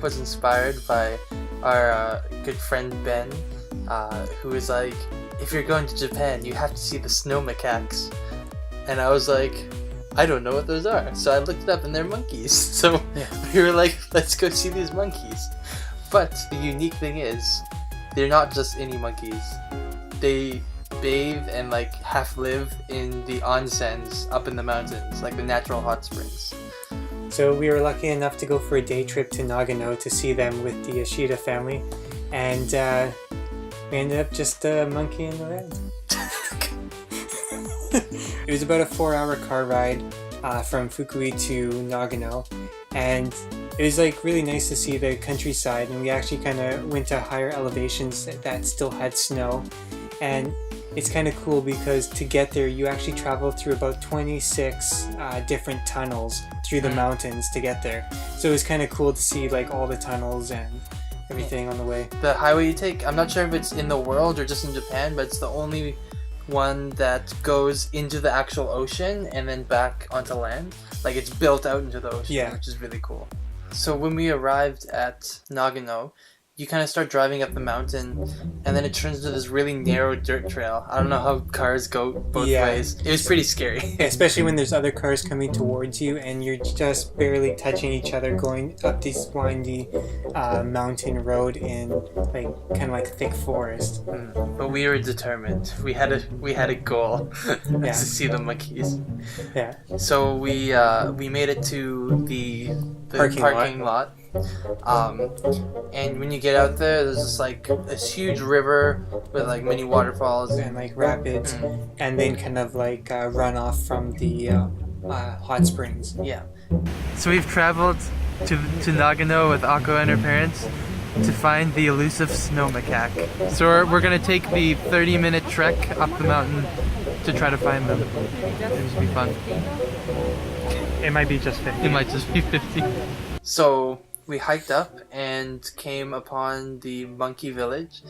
trip was inspired by our good friend Ben, who was like, if you're going to Japan, you have to see the snow macaques. And I was like, I don't know what those are. So I looked it up and they're monkeys. So we were like, let's go see these monkeys. But the unique thing is, they're not just any monkeys. They bathe and like half live in the onsens up in the mountains, like the natural hot springs. So we were lucky enough to go for a day trip to Nagano to see them with the Yoshida family, and we ended up just monkeying around. It was about a 4-hour car ride from Fukui to Nagano, and it was like really nice to see the countryside, and we actually kind of went to higher elevations that still had snow, and it's kind of cool because to get there you actually travel through about 26 different tunnels through the mountains to get there. So it was kind of cool to see like all the tunnels and everything on the way. The highway you take, I'm not sure if it's in the world or just in Japan, but it's the only one that goes into the actual ocean and then back onto land. Like it's built out into the ocean, which is really cool. So when we arrived at Nagano, you kind of start driving up the mountain, and then it turns into this really narrow dirt trail. I don't know how cars go both ways. It was pretty scary. Especially when there's other cars coming towards you, and you're just barely touching each other going up this windy mountain road in like kind of like thick forest. But we were determined. We had a goal to see the monkeys. Yeah. So we made it to the parking lot. And when you get out there's just like this huge river with like many waterfalls and like rapids, and then kind of like runoff from the hot springs. Yeah. So we've traveled to Nagano with Akko and her parents to find the elusive snow macaque. So we're gonna take the 30-minute trek up the mountain to try to find them. It's gonna be fun. It might be just 50. It might just be 50. So we hiked up and came upon the monkey village.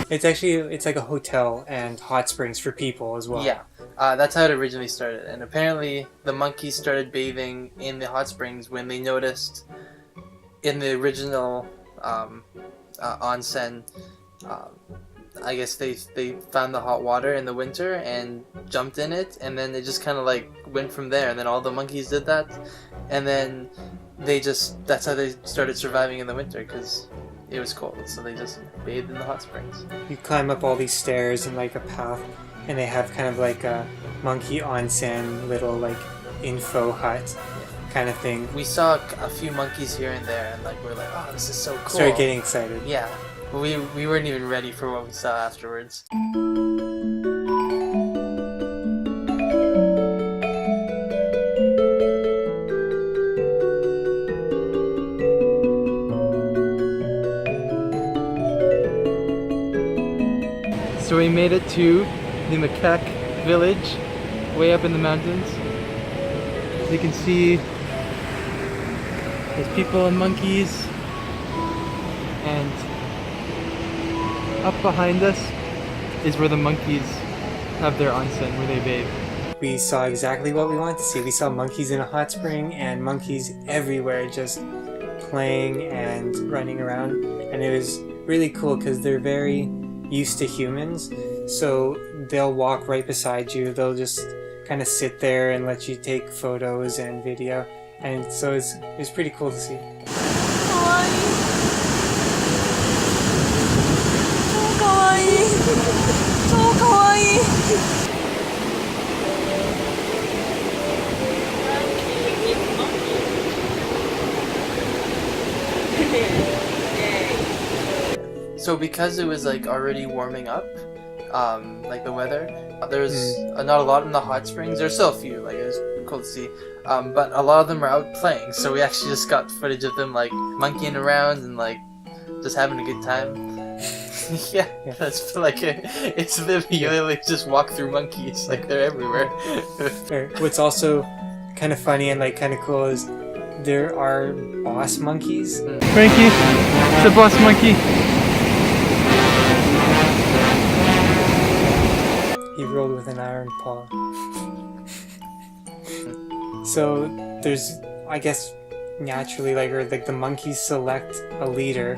It's like a hotel and hot springs for people as well. Yeah, that's how it originally started. And apparently the monkeys started bathing in the hot springs when they noticed in the original onsen, I guess they found the hot water in the winter and jumped in it, and then they just kind of like went from there, and then all the monkeys did that, and then that's how they started surviving in the winter, because it was cold, so they just bathed in the hot springs. You climb up all these stairs in like a path, and they have kind of like a monkey onsen little like info hut kind of thing. We saw a few monkeys here and there, and like we're like, oh, this is so cool. Started getting excited. Yeah. We weren't even ready for what we saw afterwards. So we made it to the macaque village, way up in the mountains. As you can see, there's people and monkeys, and up behind us is where the monkeys have their onsen, where they bathe. We saw exactly what we wanted to see. We saw monkeys in a hot spring and monkeys everywhere just playing and running around. And it was really cool because they're very used to humans. So they'll walk right beside you. They'll just kind of sit there and let you take photos and video. And so it's pretty cool to see. So because it was like already warming up, like the weather, there's not a lot in the hot springs. There's still a few, like it was cool to see, but a lot of them are out playing. So we actually just got footage of them like monkeying around and like just having a good time. Yeah, that's like it's literally just walk through monkeys, like they're everywhere. What's also kind of funny and like kind of cool is there are boss monkeys. Frankie, the boss monkey. He rolled with an iron paw. So there's, I guess, naturally, or like the monkeys select a leader,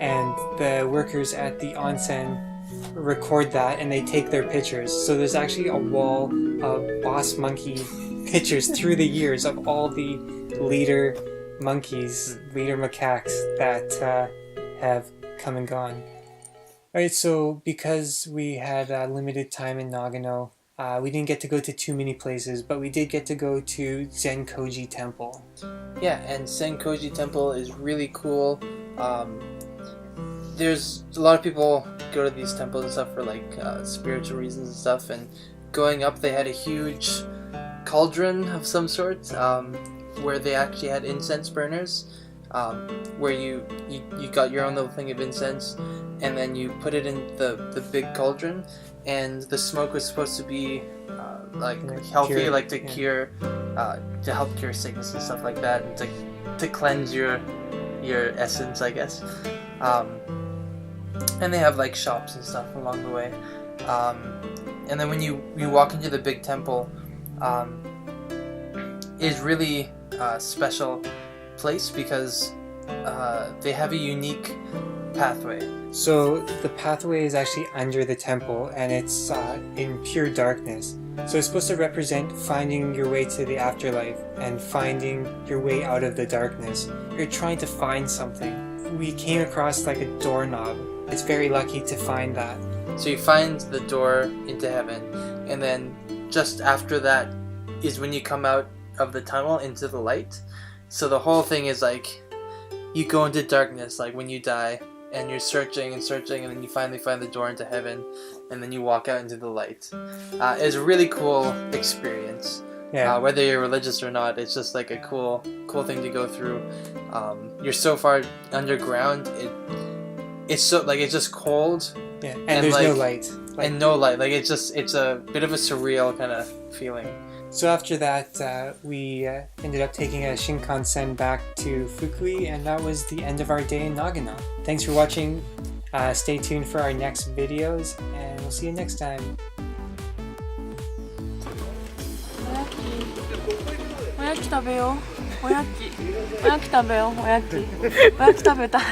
and the workers at the onsen record that and they take their pictures. So there's actually a wall of boss monkey pictures through the years of all the leader monkeys, leader macaques that have come and gone. Alright, so because we had limited time in Nagano, we didn't get to go to too many places, but we did get to go to Zenkoji Temple. Yeah, and Zenkoji Temple is really cool. There's a lot of people go to these temples and stuff for like spiritual reasons and stuff, and going up they had a huge cauldron of some sort where they actually had incense burners, where you got your own little thing of incense and then you put it in the big cauldron, and the smoke was supposed to be like healthy, like to cure to help cure sickness and stuff like that, and to cleanse your essence, I guess. And they have like shops and stuff along the way, and then when you walk into the big temple, is really a special place because they have a unique pathway. So the pathway is actually under the temple, and it's in pure darkness. So it's supposed to represent finding your way to the afterlife and finding your way out of the darkness. You're trying to find something. We came across like a doorknob. It's very lucky to find that. So you find the door into heaven, and then just after that is when you come out of the tunnel into the light. So the whole thing is like you go into darkness, like when you die, and you're searching and searching, and then you finally find the door into heaven, and then you walk out into the light. It's a really cool experience. Yeah. Whether you're religious or not, it's just like a cool thing to go through. You're so far underground, it's so like it's just cold. Yeah, and there's no light. And no light. Like it's a bit of a surreal kind of feeling. So after that, we ended up taking a Shinkansen back to Fukui, and that was the end of our day in Nagano. Thanks for watching. Stay tuned for our next videos, and we'll see you next time. おやき食べよう。おやき食べよう。おやき食べたい。